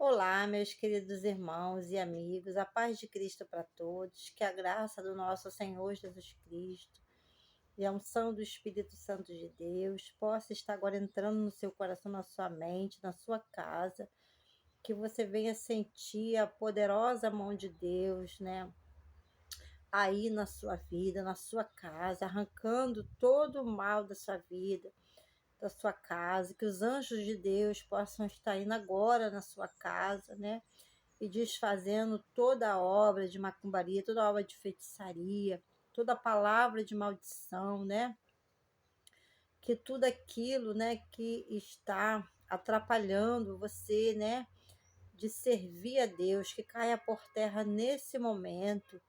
Olá, meus queridos irmãos e amigos, a paz de Cristo para todos, que a graça do nosso Senhor Jesus Cristo e a unção do Espírito Santo de Deus possa estar agora entrando no seu coração, na sua mente, na sua casa, que você venha sentir a poderosa mão de Deus, né? Aí na sua vida, na sua casa, arrancando todo o mal da sua vida, da sua casa, que os anjos de Deus possam estar indo agora na sua casa, né? E desfazendo toda a obra de macumbaria, toda a obra de feitiçaria, toda a palavra de maldição, né? Que tudo aquilo, né, que está atrapalhando você, né, de servir a Deus, que caia por terra nesse momento.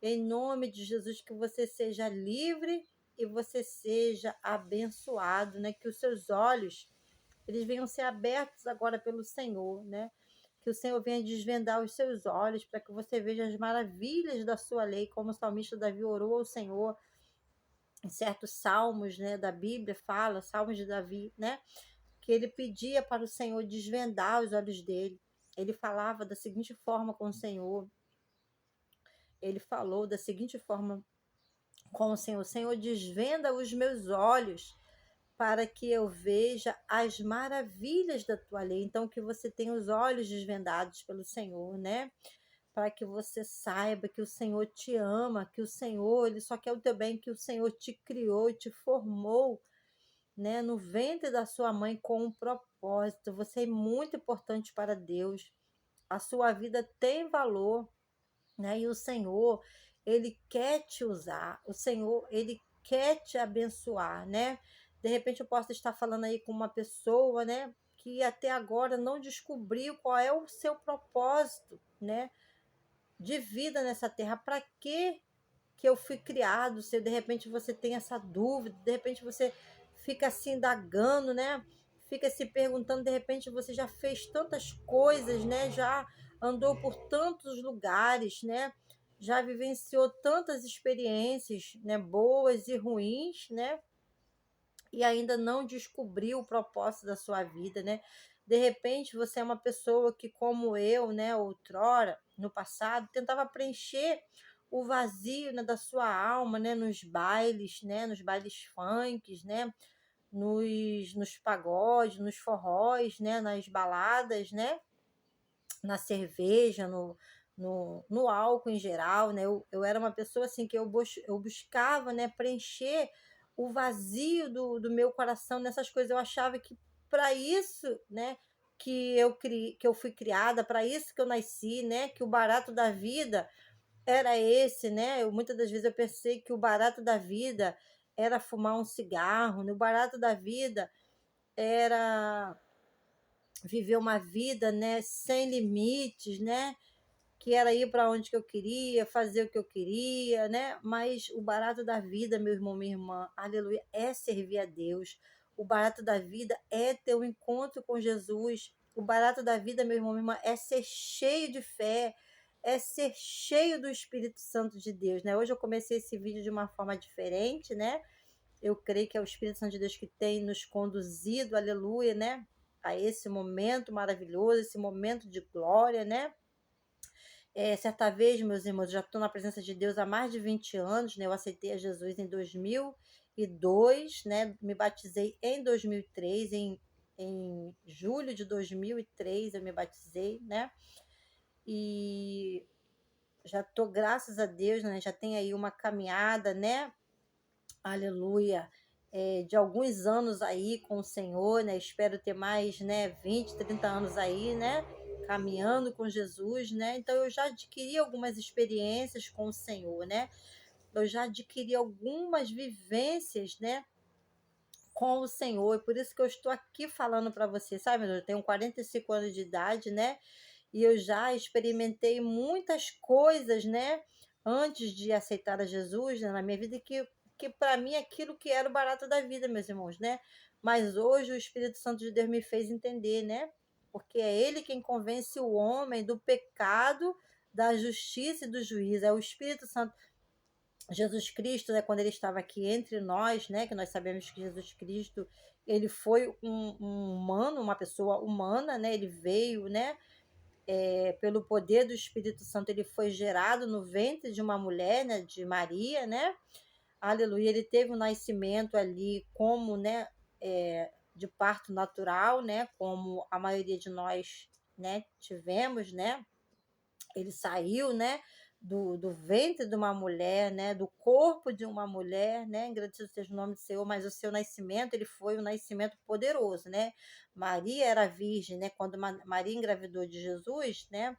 Em nome de Jesus, que você seja livre e você seja abençoado, né? Que os seus olhos eles venham ser abertos agora pelo Senhor, né? Que o Senhor venha desvendar os seus olhos para que você veja as maravilhas da sua lei, como o salmista Davi orou ao Senhor em certos salmos, né, da Bíblia, fala, salmos de Davi, né? Que ele pedia para o Senhor desvendar os olhos dele. Ele falava da seguinte forma com o Senhor. Ele falou da seguinte forma com o Senhor, desvenda os meus olhos para que eu veja as maravilhas da tua lei. Então, que você tenha os olhos desvendados pelo Senhor, né? Para que você saiba que o Senhor te ama, que o Senhor, ele só quer o teu bem, que o Senhor te criou, te formou, né? No ventre da sua mãe com um propósito. Você é muito importante para Deus. A sua vida tem valor, né? E o Senhor, ele quer te usar. O Senhor, ele quer te abençoar, né? De repente eu posso estar falando aí com uma pessoa, né, que até agora não descobriu qual é o seu propósito, né, de vida nessa terra. Para que eu fui criado? Se de repente você tem essa dúvida, de repente você fica assim indagando, né? Fica se perguntando, de repente você já fez tantas coisas, né? Já andou por tantos lugares, né? Já vivenciou tantas experiências, né, boas e ruins, né? E ainda não descobriu o propósito da sua vida, né? De repente você é uma pessoa que, como eu, né, outrora, no passado, tentava preencher o vazio, né, da sua alma, né, nos bailes funks, né, nos pagodes, nos forróis, né, nas baladas, né, na cerveja, no álcool em geral, né? Eu era uma pessoa assim que eu buscava, né, preencher o vazio do meu coração nessas coisas. Eu achava que para isso, né, que eu fui criada, para isso que eu nasci, né, que o barato da vida era esse, né? Muitas das vezes eu pensei que o barato da vida era fumar um cigarro, né? O barato da vida era viver uma vida, né, sem limites, né? Que era ir para onde que eu queria, fazer o que eu queria, né? Mas o barato da vida, meu irmão, minha irmã, aleluia, é servir a Deus. O barato da vida é ter um encontro com Jesus. O barato da vida, meu irmão, minha irmã, é ser cheio de fé, é ser cheio do Espírito Santo de Deus, né? Hoje eu comecei esse vídeo de uma forma diferente, né? Eu creio que é o Espírito Santo de Deus que tem nos conduzido, aleluia, né? A esse momento maravilhoso, esse momento de glória, né? Certa vez, meus irmãos, eu já estou na presença de Deus há mais de 20 anos, né? Eu aceitei a Jesus em 2002, né? Me batizei em 2003, em julho de 2003 eu me batizei, né? E já estou, graças a Deus, né? Já tem aí uma caminhada, né? Aleluia, de alguns anos aí com o Senhor, né? Espero ter mais, né, 20, 30 anos aí, né? Caminhando com Jesus, né? Então eu já adquiri algumas experiências com o Senhor, né? Eu já adquiri algumas vivências, né, com o Senhor, e por isso que eu estou aqui falando para você, sabe? Eu tenho 45 anos de idade, né? E eu já experimentei muitas coisas, né, antes de aceitar a Jesus, né, na minha vida, que para mim é aquilo que era o barato da vida, meus irmãos, né? Mas hoje o Espírito Santo de Deus me fez entender, né? Porque é Ele quem convence o homem do pecado, da justiça e do juízo. É o Espírito Santo. Jesus Cristo, né, quando ele estava aqui entre nós, né, que nós sabemos que Jesus Cristo, ele foi um humano, uma pessoa humana, né, ele veio, né, pelo poder do Espírito Santo, ele foi gerado no ventre de uma mulher, né, de Maria, né? Aleluia, ele teve um nascimento ali como, né, de parto natural, né, como a maioria de nós, né, tivemos, né? Ele saiu, né, do ventre de uma mulher, né, do corpo de uma mulher, né, engrandecido seja o nome do Senhor, mas o seu nascimento, ele foi um nascimento poderoso, né? Maria era virgem, né? Quando Maria engravidou de Jesus, né?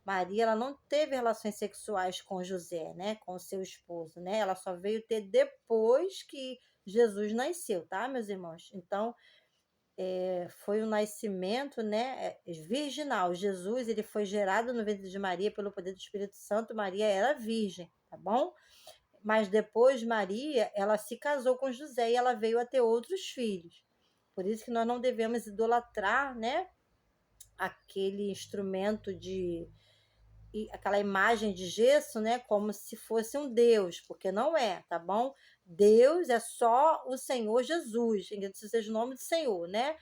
Maria, ela não teve relações sexuais com José, né, com seu esposo, né? Ela só veio ter depois que Jesus nasceu, tá, meus irmãos? Então, foi um nascimento, né, virginal. Jesus, ele foi gerado no ventre de Maria pelo poder do Espírito Santo. Maria era virgem, tá bom? Mas depois Maria, ela se casou com José e ela veio a ter outros filhos. Por isso que nós não devemos idolatrar, né, aquele instrumento aquela imagem de gesso, né, como se fosse um Deus, porque não é, tá bom? Deus é só o Senhor Jesus, engrandecido seja o nome do Senhor, né?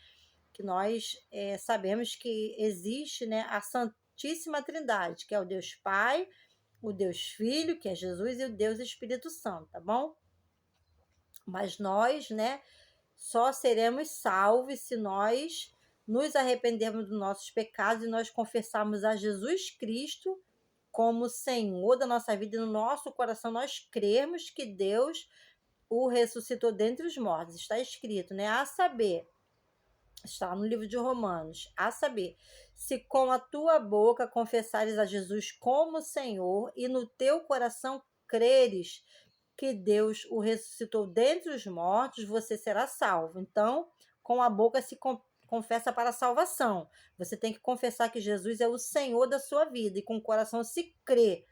Que nós sabemos que existe, né, a Santíssima Trindade, que é o Deus Pai, o Deus Filho, que é Jesus, e o Deus Espírito Santo, tá bom? Mas nós, né, só seremos salvos se nós nos arrependermos dos nossos pecados e nós confessarmos a Jesus Cristo como Senhor da nossa vida e no nosso coração nós crermos que Deus o ressuscitou dentre os mortos. Está escrito, né? A saber, está no livro de Romanos, a saber, se com a tua boca confessares a Jesus como Senhor e no teu coração creres que Deus o ressuscitou dentre os mortos, você será salvo. Então, com a boca se confessa para a salvação. Você tem que confessar que Jesus é o Senhor da sua vida e com o coração se crê,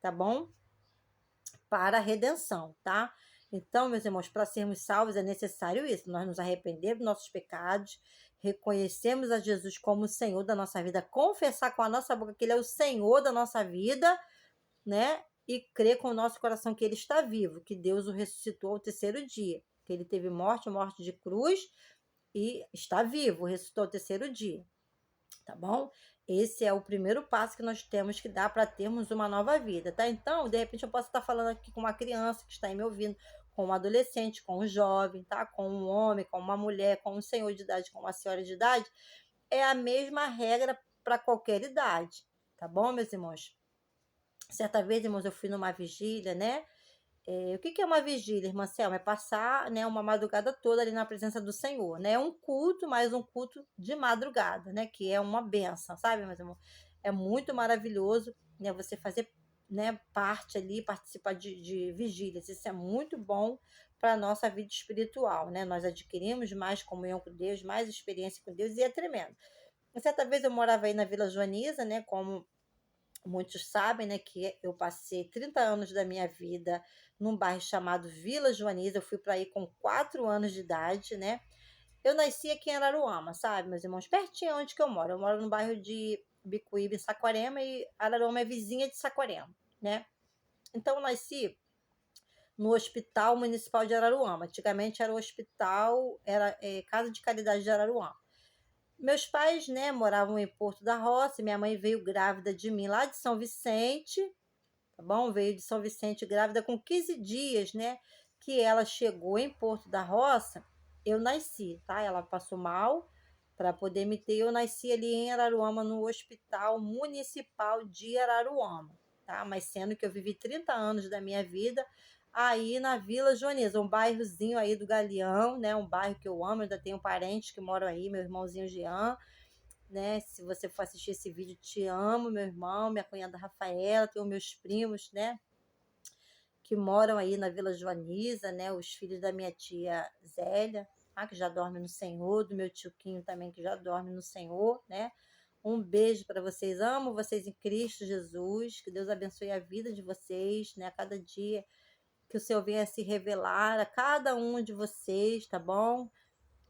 tá bom? Para a redenção, tá? Então, meus irmãos, para sermos salvos é necessário isso, nós nos arrepender dos nossos pecados, reconhecemos a Jesus como o Senhor da nossa vida, confessar com a nossa boca que Ele é o Senhor da nossa vida, né? E crer com o nosso coração que Ele está vivo, que Deus o ressuscitou ao terceiro dia, que Ele teve morte de cruz e está vivo, ressuscitou ao terceiro dia, tá bom? Esse é o primeiro passo que nós temos que dar para termos uma nova vida, tá? Então, de repente, eu posso estar falando aqui com uma criança que está aí me ouvindo, com um adolescente, com um jovem, tá? Com um homem, com uma mulher, com um senhor de idade, com uma senhora de idade. É a mesma regra para qualquer idade, tá bom, meus irmãos? Certa vez, irmãos, eu fui numa vigília, né? O que é uma vigília, irmã Selma? É passar, né, uma madrugada toda ali na presença do Senhor, né? É um culto, mas um culto de madrugada, né? Que é uma benção, sabe, meus irmãos? É muito maravilhoso, né? Você fazer, né, parte ali, participar de vigílias. Isso é muito bom para a nossa vida espiritual, né? Nós adquirimos mais comunhão com Deus, mais experiência com Deus e é tremendo. Certa vez eu morava aí na Vila Joaniza, né? Como muitos sabem, né, que eu passei 30 anos da minha vida num bairro chamado Vila Joaniza. Eu fui para aí com 4 anos de idade, né? Eu nasci aqui em Araruama, sabe, meus irmãos? Pertinho onde que eu moro. Eu moro no bairro de Bicuíba, em Saquarema, e Araruama é vizinha de Saquarema, né? Então, eu nasci no Hospital Municipal de Araruama. Antigamente era o hospital, era Casa de Caridade de Araruama. Meus pais, né, moravam em Porto da Roça. Minha mãe veio grávida de mim lá de São Vicente, tá bom? Veio de São Vicente grávida com 15 dias, né? Que ela chegou em Porto da Roça, eu nasci, tá? Ela passou mal para poder me ter. Eu nasci ali em Araruama, no Hospital Municipal de Araruama, tá? Mas sendo que eu vivi 30 anos da minha vida aí na Vila Joaniza, um bairrozinho aí do Galeão, né? Um bairro que eu amo, eu ainda tenho parentes que moram aí, meu irmãozinho Jean, né? Se você for assistir esse vídeo, te amo, meu irmão, minha cunhada Rafaela, tenho meus primos, né? Que moram aí na Vila Joaniza, né? Os filhos da minha tia Zélia, tá? Que já dorme no Senhor, do meu tio Quinho também, que já dorme no Senhor, né? Um beijo para vocês, amo vocês em Cristo Jesus, que Deus abençoe a vida de vocês, né? A cada dia que o Senhor venha se revelar a cada um de vocês, tá bom?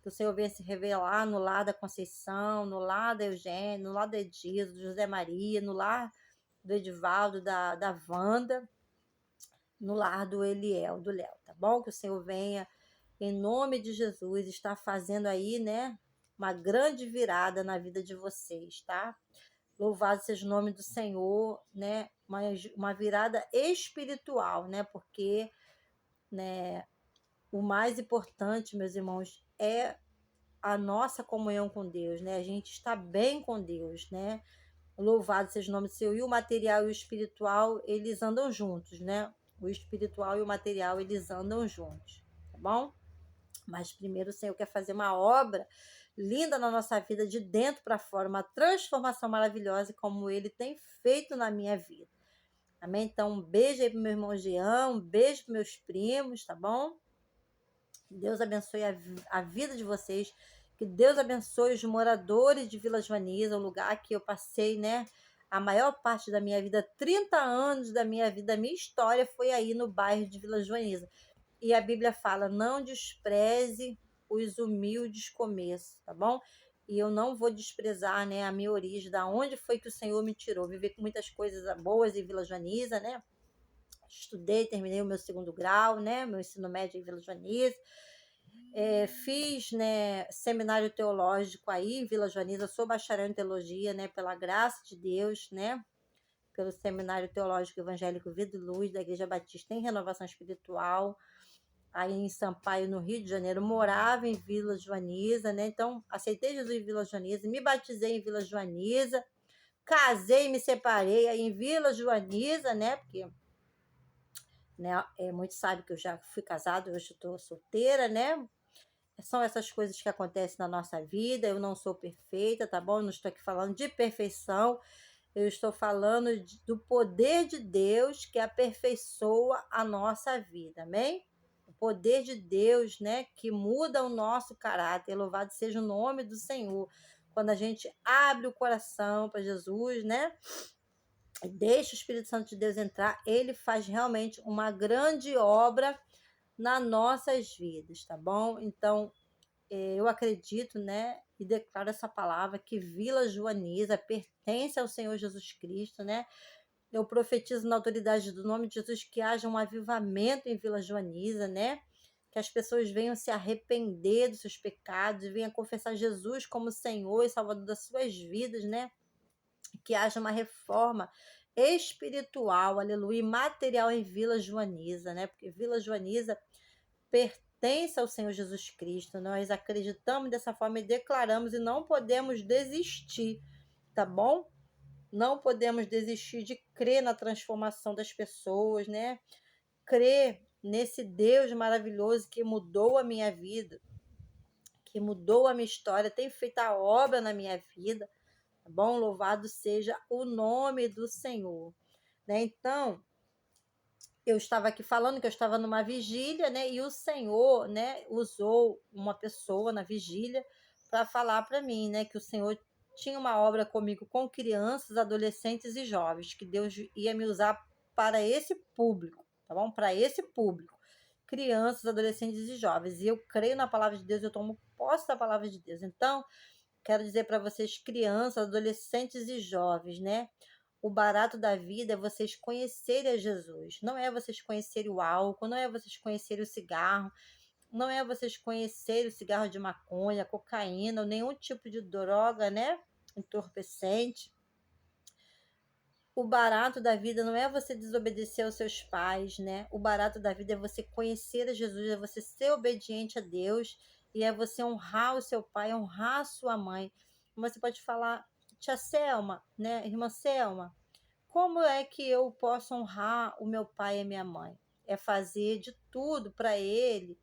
Que o Senhor venha se revelar no lar da Conceição, no lar da Eugênia, no lar da Edilson, do José Maria, no lar do Edivaldo, da Wanda, no lar do Eliel, do Léo, tá bom? Que o Senhor venha, em nome de Jesus, estar fazendo aí, né, uma grande virada na vida de vocês, tá? Louvado seja o nome do Senhor, né? Uma virada espiritual, né? Porque, né, o mais importante, meus irmãos, é a nossa comunhão com Deus, né? A gente está bem com Deus, né? Louvado seja o nome do Senhor. E o material e o espiritual, eles andam juntos, né? O espiritual e o material, eles andam juntos, tá bom? Mas primeiro o Senhor quer fazer uma obra linda na nossa vida, de dentro para fora, uma transformação maravilhosa, como Ele tem feito na minha vida. Amém? Então, um beijo aí pro meu irmão Jean, um beijo para meus primos, tá bom? Deus abençoe a vida de vocês. Que Deus abençoe os moradores de Vila Joaniza, o lugar que eu passei, né? A maior parte da minha vida, 30 anos da minha vida, da minha história, foi aí no bairro de Vila Joaniza. E a Bíblia fala: não despreze os humildes começos, tá bom? E eu não vou desprezar, né, a minha origem, da onde foi que o Senhor me tirou. Vivi com muitas coisas boas em Vila Joaniza, né? Estudei, terminei o meu 2º grau, né? Meu ensino médio em Vila Joaniza. Fiz, né, seminário teológico aí em Vila Joaniza, sou bacharel em teologia, né, pela graça de Deus, né, pelo Seminário Teológico Evangélico Vida e Luz da Igreja Batista em Renovação Espiritual, aí em Sampaio, no Rio de Janeiro. Morava em Vila Joaniza, né, então aceitei Jesus em Vila Joaniza, me batizei em Vila Joaniza, casei e me separei aí em Vila Joaniza, né, porque, né, muitos sabem que eu já fui casada, hoje eu estou solteira, né. São essas coisas que acontecem na nossa vida. Eu não sou perfeita, tá bom? Eu não estou aqui falando de perfeição. Eu estou falando do poder de Deus que aperfeiçoa a nossa vida, amém? O poder de Deus, né, que muda o nosso caráter. Louvado seja o nome do Senhor. Quando a gente abre o coração para Jesus, né, e deixa o Espírito Santo de Deus entrar, ele faz realmente uma grande obra nas nossas vidas, tá bom? Então, eu acredito, né, e declaro essa palavra, que Vila Joaniza pertence ao Senhor Jesus Cristo, né? Eu profetizo na autoridade do nome de Jesus que haja um avivamento em Vila Joaniza, né? Que as pessoas venham se arrepender dos seus pecados e venham confessar Jesus como Senhor e Salvador das suas vidas, né? Que haja uma reforma espiritual, aleluia, e material em Vila Joaniza, né? Porque Vila Joaniza pertence ao Senhor Jesus Cristo. Nós acreditamos dessa forma e declaramos, e não podemos desistir, tá bom? Não podemos desistir de crer na transformação das pessoas, né? Crer nesse Deus maravilhoso que mudou a minha vida, que mudou a minha história, tem feito a obra na minha vida, tá bom? Louvado seja o nome do Senhor, né? Então, eu estava aqui falando que eu estava numa vigília, né? E o Senhor, né, usou uma pessoa na vigília para falar para mim, né, que o Senhor tinha uma obra comigo com crianças, adolescentes e jovens, que Deus ia me usar para esse público, tá bom? Para esse público, crianças, adolescentes e jovens. E eu creio na palavra de Deus, eu tomo posse da palavra de Deus. Então, quero dizer para vocês, crianças, adolescentes e jovens, né? O barato da vida é vocês conhecerem a Jesus. Não é vocês conhecerem o álcool, não é vocês conhecerem o cigarro, não é vocês conhecerem o cigarro de maconha, cocaína, ou nenhum tipo de droga, né? Entorpecente. O barato da vida não é você desobedecer aos seus pais, né? O barato da vida é você conhecer a Jesus, é você ser obediente a Deus e é você honrar o seu pai, honrar a sua mãe. Você pode falar, tia Selma, né? Irmã Selma, como é que eu posso honrar o meu pai e a minha mãe? É fazer de tudo para eles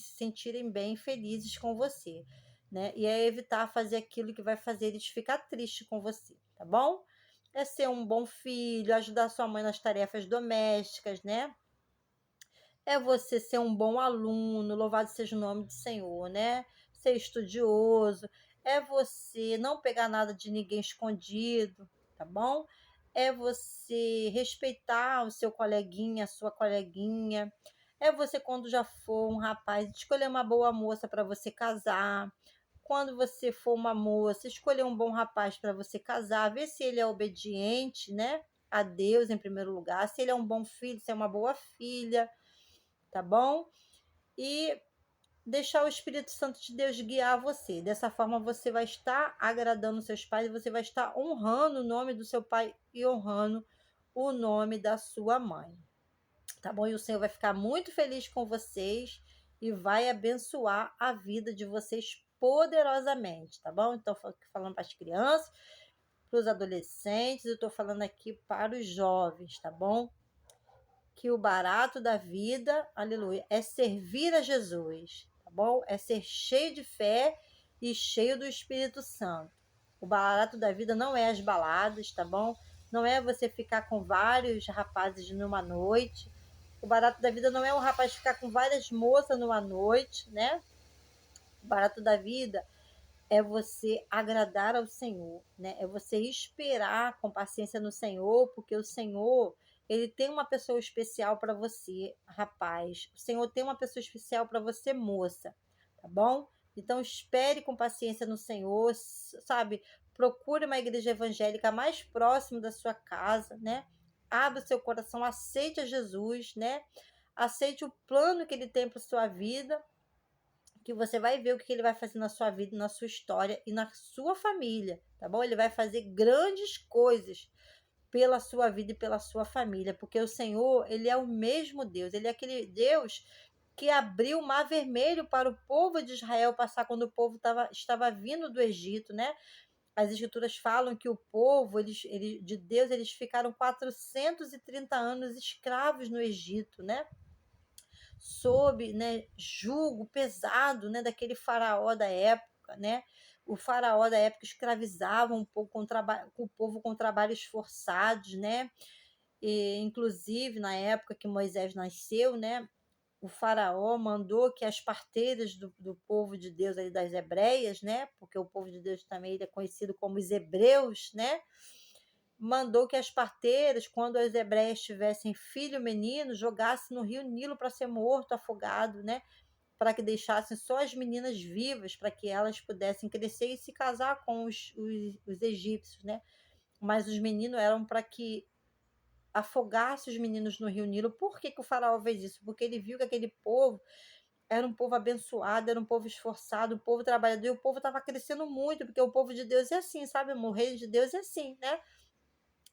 se sentirem bem, felizes com você, né? E é evitar fazer aquilo que vai fazer eles ficar tristes com você, tá bom? É ser um bom filho, ajudar sua mãe nas tarefas domésticas, né? É você ser um bom aluno, louvado seja o nome do Senhor, né? Ser estudioso, é você não pegar nada de ninguém escondido, tá bom? É você respeitar o seu coleguinha, a sua coleguinha. É você, quando já for um rapaz, escolher uma boa moça para você casar. Quando você for uma moça, escolher um bom rapaz para você casar, ver se ele é obediente, né? A Deus em primeiro lugar, se ele é um bom filho, se é uma boa filha, tá bom? E deixar o Espírito Santo de Deus guiar você. Dessa forma você vai estar agradando seus pais, você vai estar honrando o nome do seu pai e honrando o nome da sua mãe. Tá bom? E o Senhor vai ficar muito feliz com vocês e vai abençoar a vida de vocês poderosamente, tá bom? Então, falando para as crianças, para os adolescentes, eu estou falando aqui para os jovens, tá bom? Que o barato da vida, aleluia, é servir a Jesus, tá bom? É ser cheio de fé e cheio do Espírito Santo. O barato da vida não é as baladas, tá bom? Não é você ficar com vários rapazes numa noite. O barato da vida não é um rapaz ficar com várias moças numa noite, né? O barato da vida é você agradar ao Senhor, né? É você esperar com paciência no Senhor, porque o Senhor, ele tem uma pessoa especial para você, rapaz. O Senhor tem uma pessoa especial para você, moça, tá bom? Então espere com paciência no Senhor, sabe? Procure uma igreja evangélica mais próxima da sua casa, né? Abra o seu coração, aceite a Jesus, né? Aceite o plano que ele tem para sua vida, que você vai ver o que ele vai fazer na sua vida, na sua história e na sua família, tá bom? Ele vai fazer grandes coisas pela sua vida e pela sua família, porque o Senhor, ele é o mesmo Deus, ele é aquele Deus que abriu o Mar Vermelho para o povo de Israel passar quando o povo estava vindo do Egito, né? As escrituras falam que o povo de Deus, eles ficaram 430 anos escravos no Egito, né? Sob, né, jugo pesado, né, daquele faraó da época, né? O faraó da época escravizava um pouco o povo com trabalhos forçados, né? E, inclusive, na época que Moisés nasceu, né? O faraó mandou que as parteiras do povo de Deus, ali das hebreias, né? Porque o povo de Deus também ele é conhecido como os hebreus, né? Mandou que as parteiras, quando as hebreias tivessem filho menino, jogassem no rio Nilo para ser morto, afogado, né? Para que deixassem só as meninas vivas, para que elas pudessem crescer e se casar com os egípcios, né? Mas os meninos eram para que afogasse os meninos no rio Nilo. Por que o faraó fez isso? Porque ele viu que aquele povo era um povo abençoado, era um povo esforçado, um povo trabalhador, e o povo estava crescendo muito, porque o povo de Deus é assim, sabe? O reino de Deus é assim, né?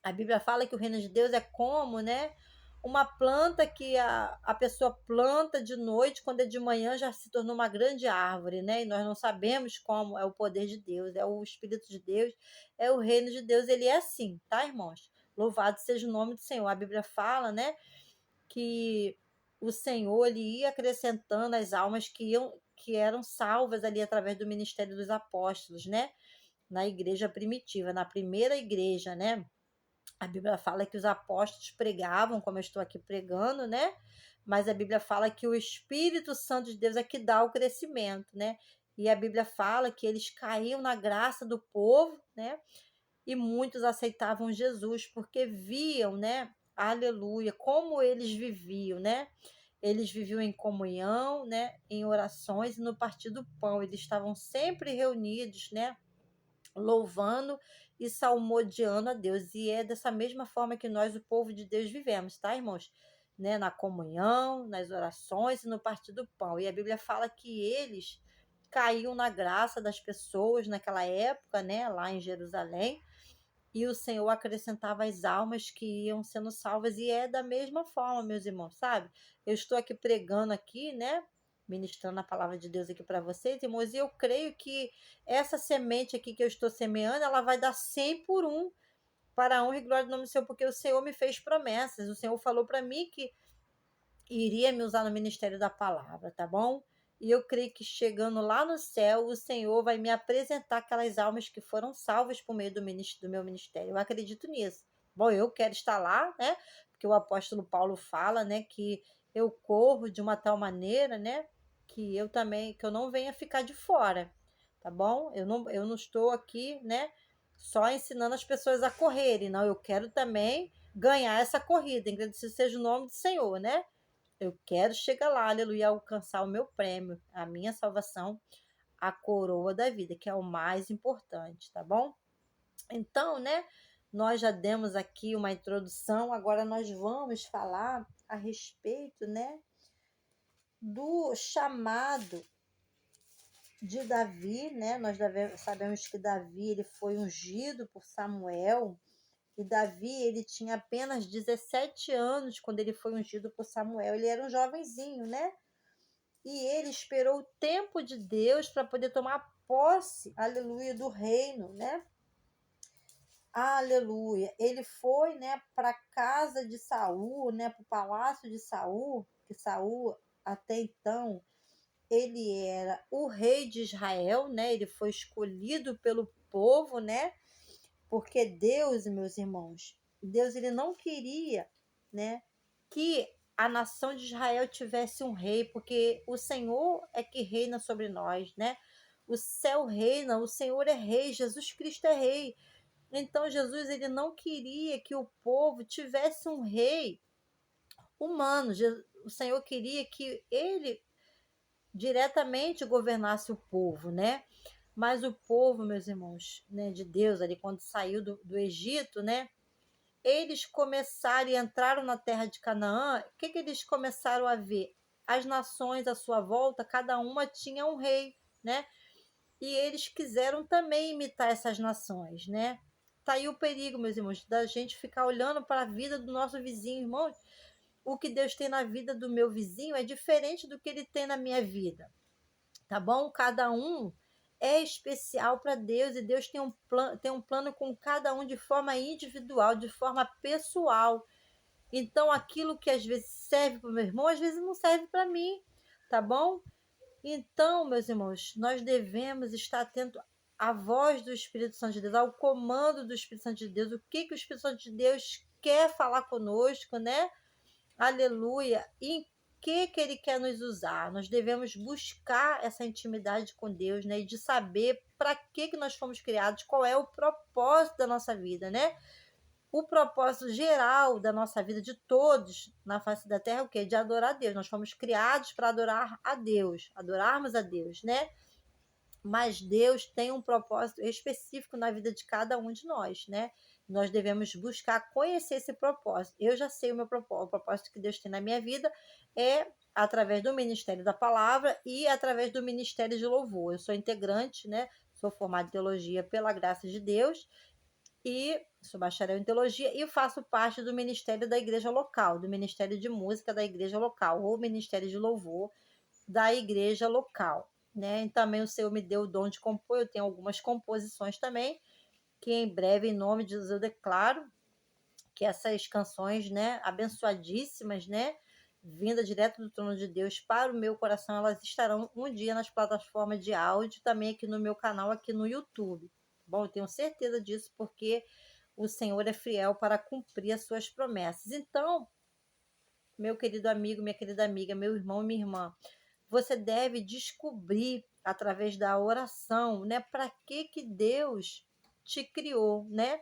A Bíblia fala que o reino de Deus é como, né? Uma planta que a pessoa planta de noite, quando é de manhã já se tornou uma grande árvore, né? E nós não sabemos como é o poder de Deus, é o Espírito de Deus, é o reino de Deus, ele é assim, tá, irmãos? Louvado seja o nome do Senhor. A Bíblia fala, né, que o Senhor ele ia acrescentando as almas que eram salvas ali através do ministério dos apóstolos, né? Na igreja primitiva, na primeira igreja, né? A Bíblia fala que os apóstolos pregavam, como eu estou aqui pregando, né? Mas a Bíblia fala que o Espírito Santo de Deus é que dá o crescimento, né? E a Bíblia fala que eles caíam na graça do povo, né? E muitos aceitavam Jesus porque viam, né? Aleluia, como eles viviam, né? Eles viviam em comunhão, né? Em orações e no partir do pão. Eles estavam sempre reunidos, né? Louvando e salmodiando a Deus. E é dessa mesma forma que nós, o povo de Deus, vivemos, tá, irmãos? Né? Na comunhão, nas orações e no partir do pão. E a Bíblia fala que eles caíam na graça das pessoas naquela época, né? Lá em Jerusalém. E o Senhor acrescentava as almas que iam sendo salvas. E é da mesma forma, meus irmãos, sabe? Eu estou aqui pregando aqui, né? Ministrando a palavra de Deus aqui para vocês, irmãos, e eu creio que essa semente aqui que eu estou semeando, ela vai dar 100 por um para a honra e glória do nome do Senhor, porque o Senhor me fez promessas. O Senhor falou para mim que iria me usar no ministério da palavra, tá bom? E eu creio que chegando lá no céu, o Senhor vai me apresentar aquelas almas que foram salvas por meio do meu ministério. Eu acredito nisso. Bom, eu quero estar lá, né? Porque o apóstolo Paulo fala, né, que eu corro de uma tal maneira, né, que eu não venha ficar de fora, tá bom? Eu não estou aqui, né, só ensinando as pessoas a correrem, não, eu quero também ganhar essa corrida, agradecido seja o nome do Senhor, né? Eu quero chegar lá, aleluia, alcançar o meu prêmio, a minha salvação, a coroa da vida, que é o mais importante, tá bom? Então, né, nós já demos aqui uma introdução, agora nós vamos falar a respeito, né, do chamado, de Davi, né? Nós sabemos que Davi ele foi ungido por Samuel, e Davi ele tinha apenas 17 anos quando ele foi ungido por Samuel. Ele era um jovenzinho, né? E ele esperou o tempo de Deus para poder tomar posse, aleluia, do reino, né? Aleluia. Ele foi, né, para a casa de Saul, né, para o palácio de Saul, que Saul até então ele era o rei de Israel, né? Ele foi escolhido pelo povo, né? Porque Deus, meus irmãos, Deus ele não queria, né, que a nação de Israel tivesse um rei, porque o Senhor é que reina sobre nós, né? O céu reina, o Senhor é rei, Jesus Cristo é rei. Então Jesus ele não queria que o povo tivesse um rei humano. O Senhor queria que ele diretamente governasse o povo, né? Mas o povo, meus irmãos, né, de Deus, ali quando saiu do Egito, né? Eles começaram e entraram na terra de Canaã. O que eles começaram a ver? As nações à sua volta, cada uma tinha um rei, né? E eles quiseram também imitar essas nações, né? Tá aí o perigo, meus irmãos, da gente ficar olhando para a vida do nosso vizinho, irmão. O que Deus tem na vida do meu vizinho é diferente do que ele tem na minha vida, tá bom? Cada um é especial para Deus, e Deus tem um plano com cada um de forma individual, de forma pessoal. Então, aquilo que às vezes serve para o meu irmão, às vezes não serve para mim, tá bom? Então, meus irmãos, nós devemos estar atentos à voz do Espírito Santo de Deus, ao comando do Espírito Santo de Deus, o que o Espírito Santo de Deus quer falar conosco, né? Aleluia! E em que ele quer nos usar? Nós devemos buscar essa intimidade com Deus, né? E de saber para que nós fomos criados, qual é o propósito da nossa vida, né? O propósito geral da nossa vida, de todos na face da terra, é o quê? De adorar a Deus. Nós fomos criados para adorar a Deus, adorarmos a Deus, né? Mas Deus tem um propósito específico na vida de cada um de nós, né? Nós devemos buscar conhecer esse propósito. Eu já sei o propósito que Deus tem na minha vida é através do ministério da palavra e através do ministério de louvor. Eu sou integrante, né? Sou formada em teologia pela graça de Deus e sou bacharel em teologia e faço parte do ministério da igreja local, do ministério de música da igreja local, ou ministério de louvor da igreja local, né? E também o Senhor me deu o dom de compor, eu tenho algumas composições também, que em breve, em nome de Jesus, eu declaro que essas canções, né, abençoadíssimas, né, vinda direto do trono de Deus para o meu coração, elas estarão um dia nas plataformas de áudio, também aqui no meu canal, aqui no YouTube. Bom, eu tenho certeza disso, porque o Senhor é fiel para cumprir as suas promessas. Então, meu querido amigo, minha querida amiga, meu irmão e minha irmã, você deve descobrir através da oração, né, para que Deus te criou, né?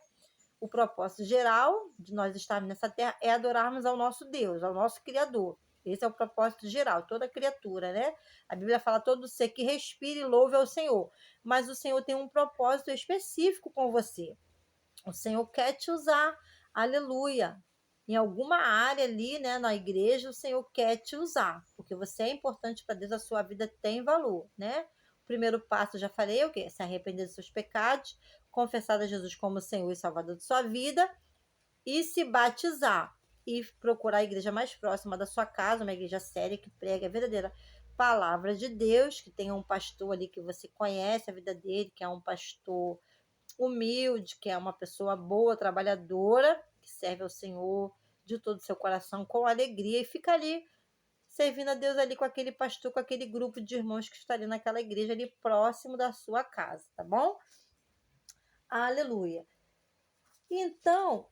O propósito geral de nós estarmos nessa terra é adorarmos ao nosso Deus, ao nosso Criador. Esse é o propósito geral, toda criatura, né? A Bíblia fala todo ser que respire e louve ao Senhor. Mas o Senhor tem um propósito específico com você. O Senhor quer te usar, aleluia. Em alguma área ali, né, na igreja, o Senhor quer te usar, porque você é importante para Deus, a sua vida tem valor, né? O primeiro passo, já falei, é o quê? Se arrepender dos seus pecados, confessar a Jesus como Senhor e Salvador de sua vida e se batizar. E procurar a igreja mais próxima da sua casa, uma igreja séria que prega a verdadeira palavra de Deus, que tenha um pastor ali que você conhece a vida dele, que é um pastor humilde, que é uma pessoa boa, trabalhadora, que serve ao Senhor de todo o seu coração, com alegria, e fica ali servindo a Deus ali com aquele pastor, com aquele grupo de irmãos que está ali naquela igreja, ali próximo da sua casa, tá bom? Aleluia. Então,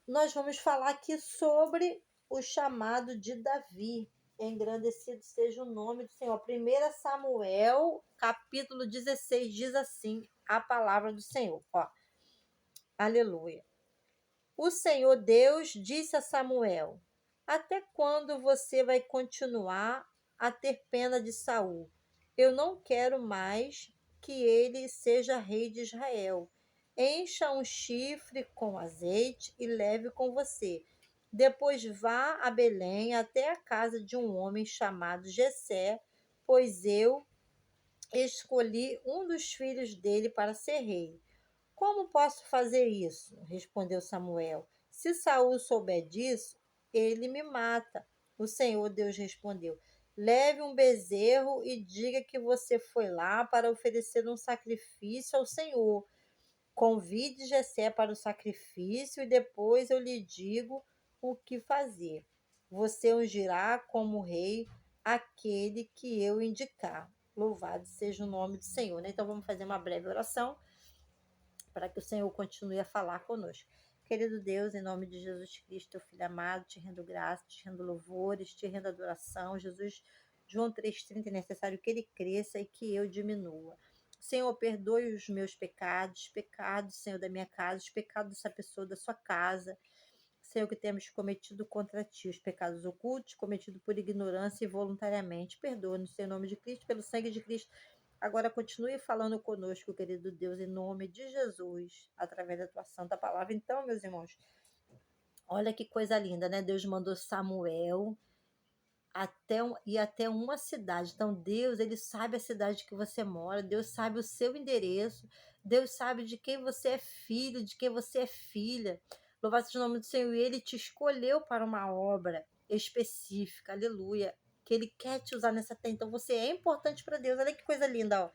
nós vamos falar aqui sobre o chamado de Davi. Engrandecido seja o nome do Senhor. 1 Samuel, capítulo 16, diz assim a palavra do Senhor. Ó, aleluia. O Senhor Deus disse a Samuel: Até quando você vai continuar a ter pena de Saul? Eu não quero mais que ele seja rei de Israel. Encha um chifre com azeite e leve com você. Depois vá a Belém até a casa de um homem chamado Jessé, pois eu escolhi um dos filhos dele para ser rei. Como posso fazer isso? Respondeu Samuel. Se Saul souber disso, ele me mata. O Senhor Deus respondeu: Leve um bezerro e diga que você foi lá para oferecer um sacrifício ao Senhor. Convide Jessé para o sacrifício e depois eu lhe digo o que fazer. Você ungirá como rei aquele que eu indicar. Louvado seja o nome do Senhor, né? Então vamos fazer uma breve oração para que o Senhor continue a falar conosco. Querido Deus, em nome de Jesus Cristo, teu Filho amado, te rendo graça, te rendo louvores, te rendo adoração. Jesus, João 3,30, é necessário que ele cresça e que eu diminua. Senhor, perdoe os meus pecados, pecados, Senhor, da minha casa, os pecados dessa pessoa, da sua casa. Senhor, que temos cometido contra ti, os pecados ocultos, cometidos por ignorância e voluntariamente. Perdoa-nos, Senhor, em nome de Cristo, pelo sangue de Cristo. Agora continue falando conosco, querido Deus, em nome de Jesus, através da tua santa palavra. Então, meus irmãos, olha que coisa linda, né? Deus mandou Samuel ir até uma cidade. Então, Deus, ele sabe a cidade que você mora, Deus sabe o seu endereço, Deus sabe de quem você é filho, de quem você é filha. Louvado seja o nome do Senhor, e ele te escolheu para uma obra específica, aleluia, que ele quer te usar nessa terra. Então, você é importante para Deus. Olha que coisa linda, ó.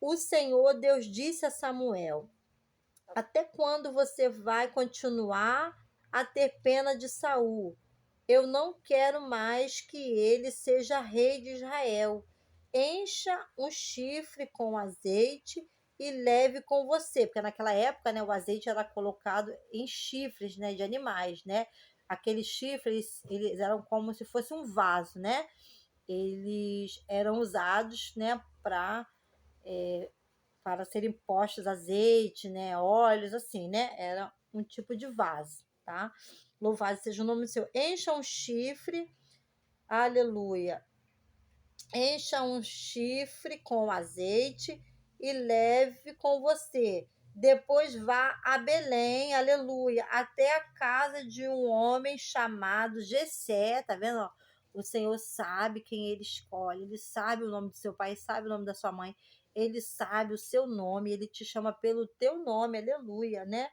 O Senhor Deus disse a Samuel: Até quando você vai continuar a ter pena de Saul? Eu não quero mais que ele seja rei de Israel. Encha um chifre com azeite e leve com você, porque naquela época, né, o azeite era colocado em chifres, né, de animais, né? Aqueles chifres, eles eram como se fosse um vaso, né? Eles eram usados, né, para serem postos azeite, né, óleos, assim, né? Era um tipo de vaso, tá? Louvado seja o nome do Senhor. Encha um chifre, aleluia. Encha um chifre com azeite e leve com você. Depois vá a Belém, aleluia, até a casa de um homem chamado Jessé, tá vendo? Ó? O Senhor sabe quem ele escolhe, ele sabe o nome do seu pai, sabe o nome da sua mãe, ele sabe o seu nome, ele te chama pelo teu nome, aleluia, né?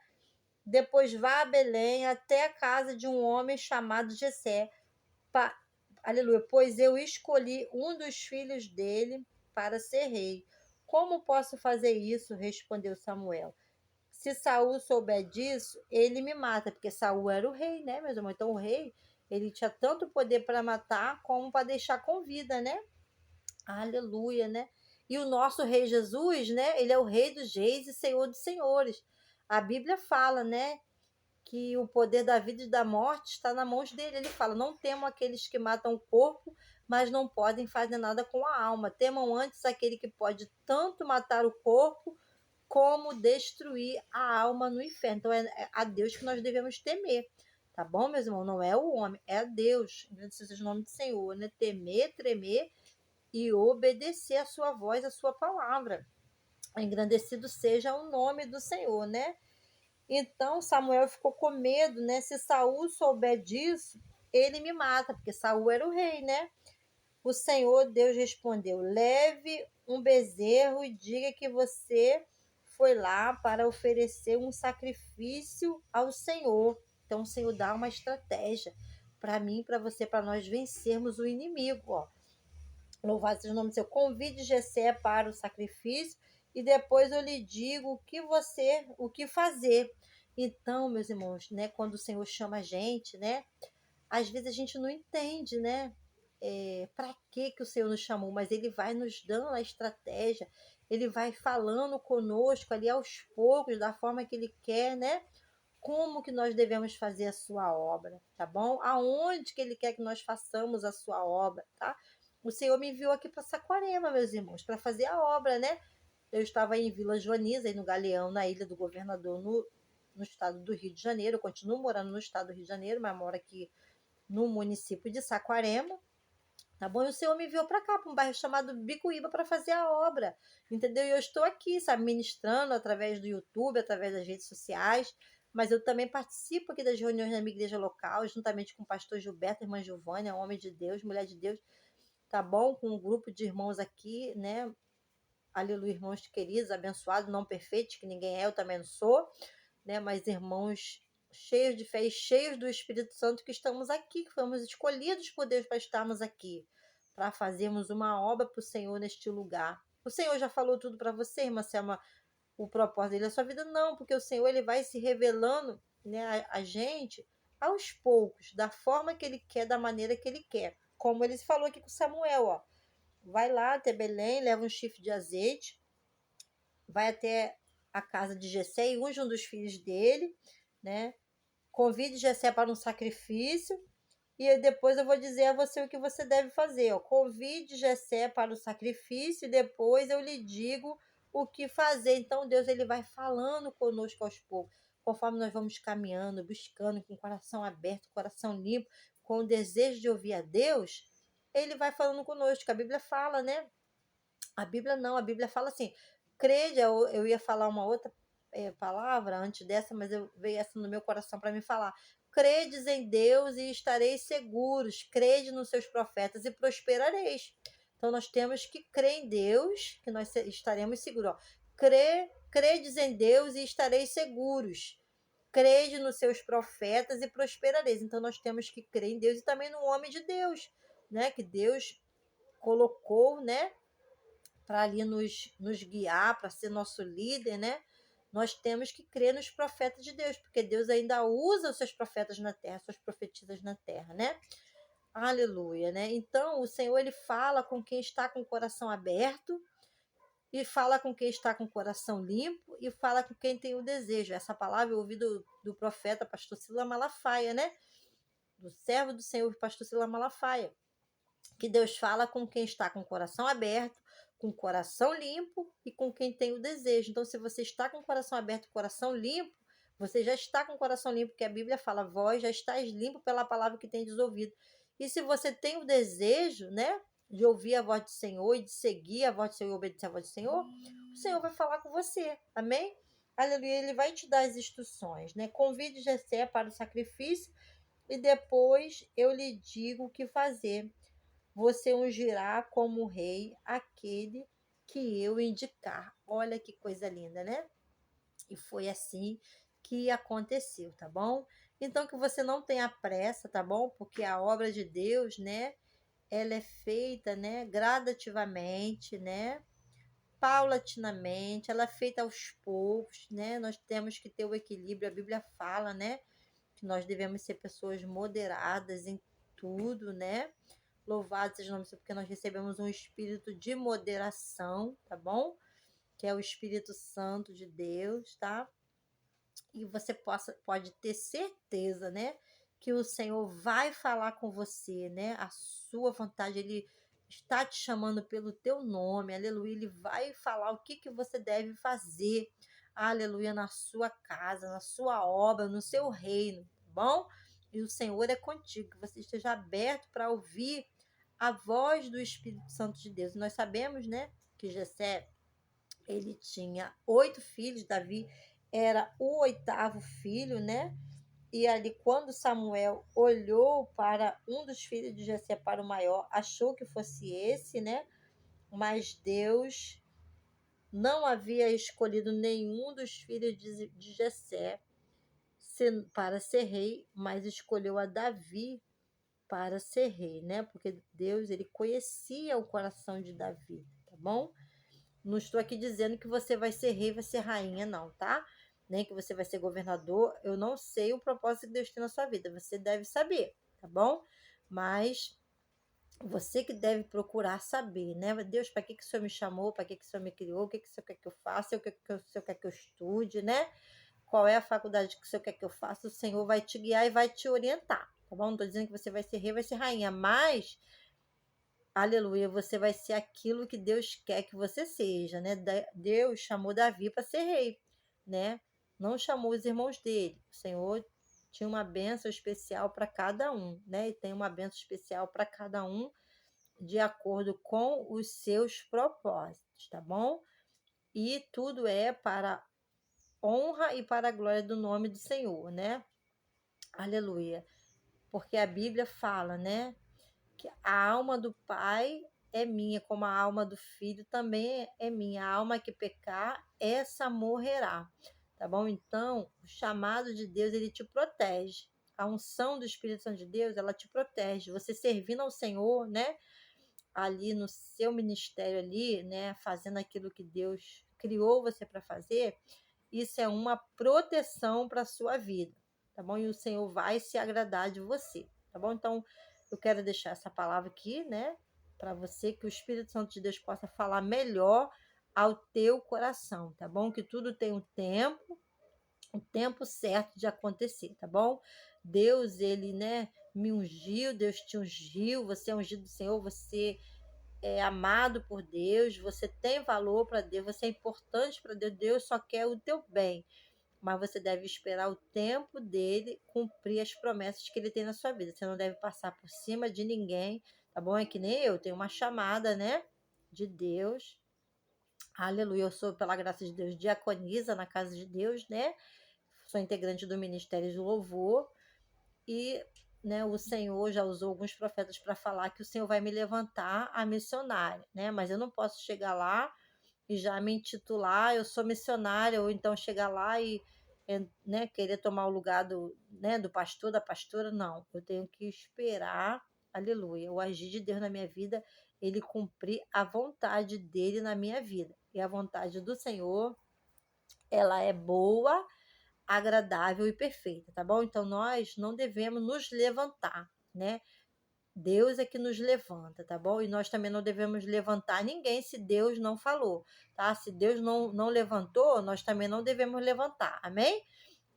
Depois vá a Belém até a casa de um homem chamado Jessé, pa, aleluia, pois eu escolhi um dos filhos dele para ser rei. Como posso fazer isso? Respondeu Samuel. Se Saul souber disso, ele me mata, porque Saul era o rei, né, meus irmãos? Então o rei, ele tinha tanto poder para matar como para deixar com vida, né? Aleluia, né? E o nosso rei Jesus, né? Ele é o rei dos reis e senhor dos senhores. A Bíblia fala, né? Que o poder da vida e da morte está nas mãos dele. Ele fala: não temam aqueles que matam o corpo, mas não podem fazer nada com a alma. Temam antes aquele que pode tanto matar o corpo como destruir a alma no inferno. Então é a Deus que nós devemos temer. Tá bom, meus irmãos? Não é o homem, é a Deus. Engrandecido seja o nome do Senhor, né? Temer, tremer e obedecer a sua voz, a sua palavra. Engrandecido seja o nome do Senhor, né? Então Samuel ficou com medo, né? Se Saul souber disso, ele me mata, porque Saul era o rei, né? O Senhor Deus respondeu: Leve um bezerro e diga que você foi lá para oferecer um sacrifício ao Senhor. Então o Senhor dá uma estratégia para mim, para você, para nós vencermos o inimigo, ó. Louvado seja o nome do Senhor. Convide Jessé para o sacrifício e depois eu lhe digo o que fazer. Então, meus irmãos, né, quando o Senhor chama a gente, né, às vezes a gente não entende, né, para que o Senhor nos chamou, mas Ele vai nos dando a estratégia, Ele vai falando conosco ali aos poucos, da forma que Ele quer, né, como que nós devemos fazer a sua obra, tá bom? Aonde que Ele quer que nós façamos a sua obra, tá? O Senhor me enviou aqui para Saquarema, meus irmãos, para fazer a obra, né? Eu estava em Vila Joaniza, aí no Galeão, na Ilha do Governador, no estado do Rio de Janeiro. Eu continuo morando no estado do Rio de Janeiro, mas moro aqui no município de Saquarema, tá bom? E o Senhor me enviou para cá, para um bairro chamado Bicuíba, para fazer a obra, entendeu? E eu estou aqui, sabe, ministrando através do YouTube, através das redes sociais, mas eu também participo aqui das reuniões da minha igreja local, juntamente com o pastor Gilberto, irmã Giovânia, homem de Deus, mulher de Deus, tá bom? Com um grupo de irmãos aqui, né? Aleluia, irmãos queridos, abençoados, não perfeitos, que ninguém é, eu também não sou, né? Mas irmãos cheios de fé e cheios do Espírito Santo que estamos aqui, que fomos escolhidos por Deus para estarmos aqui, para fazermos uma obra para o Senhor neste lugar. O Senhor já falou tudo para você, irmã Selma, o propósito dele na sua vida? Não, porque o Senhor ele vai se revelando, né, a gente aos poucos, da forma que ele quer, da maneira que ele quer. Como ele falou aqui com Samuel, ó. Vai lá até Belém, leva um chifre de azeite, vai até a casa de Jessé e unge um dos filhos dele, né? Convide Jessé para um sacrifício e depois eu vou dizer a você o que você deve fazer. Ó. Convide Jessé para o sacrifício e depois eu lhe digo o que fazer. Então Deus ele vai falando conosco aos poucos, conforme nós vamos caminhando, buscando com o coração aberto, coração limpo, com o desejo de ouvir a Deus, ele vai falando conosco. A Bíblia fala, né? A Bíblia não, a Bíblia fala assim, crede, eu ia falar uma outra palavra antes dessa, mas eu veio essa no meu coração para me falar. Credes em Deus e estareis seguros, crede nos seus profetas e prosperareis. Então nós temos que crer em Deus, que nós estaremos seguros. Ó. Credes em Deus e estareis seguros. Crede nos seus profetas e prosperareis. Então nós temos que crer em Deus e também no homem de Deus, né? Que Deus colocou, né? Para ali nos guiar, para ser nosso líder, né? Nós temos que crer nos profetas de Deus, porque Deus ainda usa os seus profetas na terra, suas profetisas na terra, né? Aleluia, né? Então, o Senhor, ele fala com quem está com o coração aberto, e fala com quem está com o coração limpo, e fala com quem tem o desejo. Essa palavra eu ouvi do profeta pastor Sila Malafaia, né? Do servo do Senhor, pastor Sila Malafaia. Que Deus fala com quem está com o coração aberto, com o coração limpo e com quem tem o desejo. Então, se você está com o coração aberto e coração limpo, você já está com o coração limpo, porque a Bíblia fala, vós já estáis limpo pela palavra que tendes ouvido. E se você tem o desejo, né, de ouvir a voz do Senhor e de seguir a voz do Senhor e obedecer a voz do Senhor, o Senhor vai falar com você. Amém? Aleluia, ele vai te dar as instruções, né? Convide Jessé para o sacrifício e depois eu lhe digo o que fazer. Você ungirá como rei aquele que eu indicar. Olha que coisa linda, né? E foi assim que aconteceu, tá bom? Então que você não tenha pressa, tá bom? Porque a obra de Deus, né? Ela é feita, né? Gradativamente, né? Paulatinamente, ela é feita aos poucos, né? Nós temos que ter o equilíbrio. A Bíblia fala, né? Que nós devemos ser pessoas moderadas em tudo, né? Louvado seja o nome do Senhor, porque nós recebemos um espírito de moderação, tá bom? Que é o Espírito Santo de Deus, tá? E você pode ter certeza, né? Que o Senhor vai falar com você, né? A sua vontade, Ele está te chamando pelo teu nome, aleluia. Ele vai falar o que você deve fazer, aleluia, na sua casa, na sua obra, no seu reino, tá bom? E o Senhor é contigo, que você esteja aberto para ouvir a voz do Espírito Santo de Deus. Nós sabemos, né, que Jessé, ele tinha 8 filhos, Davi era o 8º filho, né? E ali, quando Samuel olhou para um dos filhos de Jessé, para o maior, achou que fosse esse, né? Mas Deus não havia escolhido nenhum dos filhos de Jessé para ser rei, mas escolheu a Davi para ser rei, né? Porque Deus, ele conhecia o coração de Davi, tá bom? Não estou aqui dizendo que você vai ser rei, vai ser rainha, não, tá? Nem que você vai ser governador. Eu não sei o propósito que Deus tem na sua vida. Você deve saber, tá bom? Mas você que deve procurar saber, né? Deus, para que o Senhor me chamou? Para que o Senhor me criou? O que o Senhor quer que eu faça? O que o Senhor quer que eu estude, né? Qual é a faculdade que o Senhor quer que eu faça? O Senhor vai te guiar e vai te orientar, tá bom? Não estou dizendo que você vai ser rei, vai ser rainha, mas aleluia, você vai ser aquilo que Deus quer que você seja, né? Deus chamou Davi para ser rei, né? Não chamou os irmãos dele. O Senhor tinha uma bênção especial para cada um, né? E tem uma bênção especial para cada um de acordo com os seus propósitos, tá bom? E tudo é para honra e para a glória do nome do Senhor, né? Aleluia. Porque a Bíblia fala, né? que a alma do pai é minha, como a alma do filho também é minha. A alma que pecar, essa morrerá. Tá bom? Então, o chamado de Deus, ele te protege. A unção do Espírito Santo de Deus, ela te protege. Você servindo ao Senhor, né? Ali no seu ministério ali, né? Fazendo aquilo que Deus criou você para fazer, isso é uma proteção para a sua vida, tá bom? E o Senhor vai se agradar de você, tá bom? Então, eu quero deixar essa palavra aqui, né? Para você, que o Espírito Santo de Deus possa falar melhor ao teu coração, tá bom? Que tudo tem um tempo certo de acontecer, tá bom? Deus, ele, né, me ungiu, Deus te ungiu, você é ungido do Senhor, você é amado por Deus, você tem valor para Deus, você é importante para Deus, Deus só quer o teu bem, mas você deve esperar o tempo dele cumprir as promessas que ele tem na sua vida. Você não deve passar por cima de ninguém, tá bom? É que nem eu, tenho uma chamada, né, de Deus. Aleluia, eu sou, pela graça de Deus, diaconisa na casa de Deus, né? Sou integrante do Ministério de Louvor e, né, o Senhor já usou alguns profetas para falar que o Senhor vai me levantar a missionária, né? Mas eu não posso chegar lá e já me intitular, eu sou missionária, ou então chegar lá e, né, querer tomar o lugar do, né, do pastor, da pastora, não. Eu tenho que esperar, aleluia, o agir de Deus na minha vida, ele cumprir a vontade dele na minha vida. E a vontade do Senhor, ela é boa, agradável e perfeita, tá bom? Então nós não devemos nos levantar, né? Deus é que nos levanta, tá bom? E nós também não devemos levantar ninguém se Deus não falou, tá? Se Deus não levantou, nós também não devemos levantar, amém?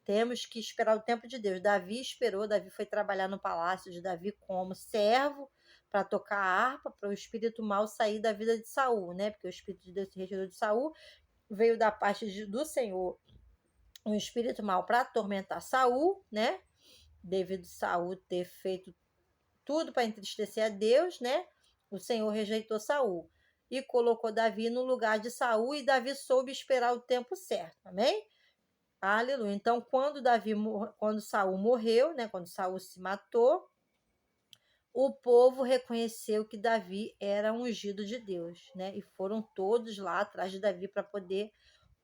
Temos que esperar o tempo de Deus. Davi esperou, Davi foi trabalhar no palácio de Davi como servo para tocar a harpa, para o espírito mau sair da vida de Saul, né? Porque o espírito de Deus se retirou de Saul, veio da parte do Senhor um espírito mau para atormentar Saul, né? Devido a Saul ter feito tudo para entristecer a Deus, né? O Senhor rejeitou Saul e colocou Davi no lugar de Saul, e Davi soube esperar o tempo certo. Amém? Aleluia. Então, quando Saul morreu, né, quando Saul se matou, o povo reconheceu que Davi era ungido de Deus, né? E foram todos lá atrás de Davi para poder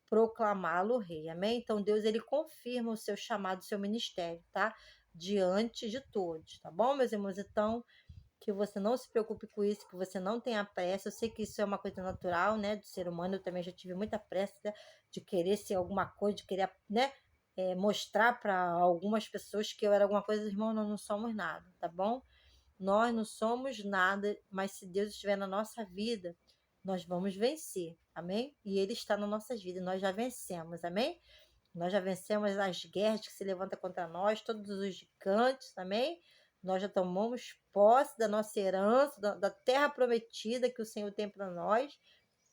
proclamá-lo rei. Amém? Então, Deus, ele confirma o seu chamado, o seu ministério, tá? Diante de todos, tá bom, meus irmãos? Então, que você não se preocupe com isso, que você não tenha pressa. Eu sei que isso é uma coisa natural, né, do ser humano. Eu também já tive muita pressa de querer ser alguma coisa, de querer, né, mostrar para algumas pessoas que eu era alguma coisa. Irmão, nós não somos nada, tá bom? Nós não somos nada, mas se Deus estiver na nossa vida, nós vamos vencer, amém? E Ele está nas nossas vidas, nós já vencemos, amém? Nós já vencemos as guerras que se levantam contra nós, todos os gigantes, amém? Nós já tomamos posse da nossa herança, da terra prometida que o Senhor tem para nós,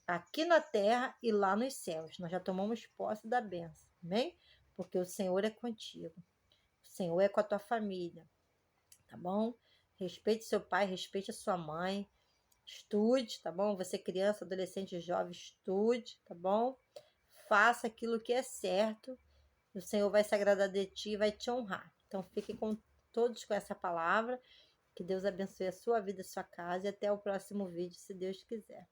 aqui na terra e lá nos céus. Nós já tomamos posse da bênção, amém? Porque o Senhor é contigo. O Senhor é com a tua família, tá bom? Respeite seu pai, respeite a sua mãe. Estude, tá bom? Você criança, adolescente, jovem, estude, tá bom? Faça aquilo que é certo. O Senhor vai se agradar de ti e vai te honrar. Então, fique com todos com essa palavra. Que Deus abençoe a sua vida, a sua casa. E até o próximo vídeo, se Deus quiser.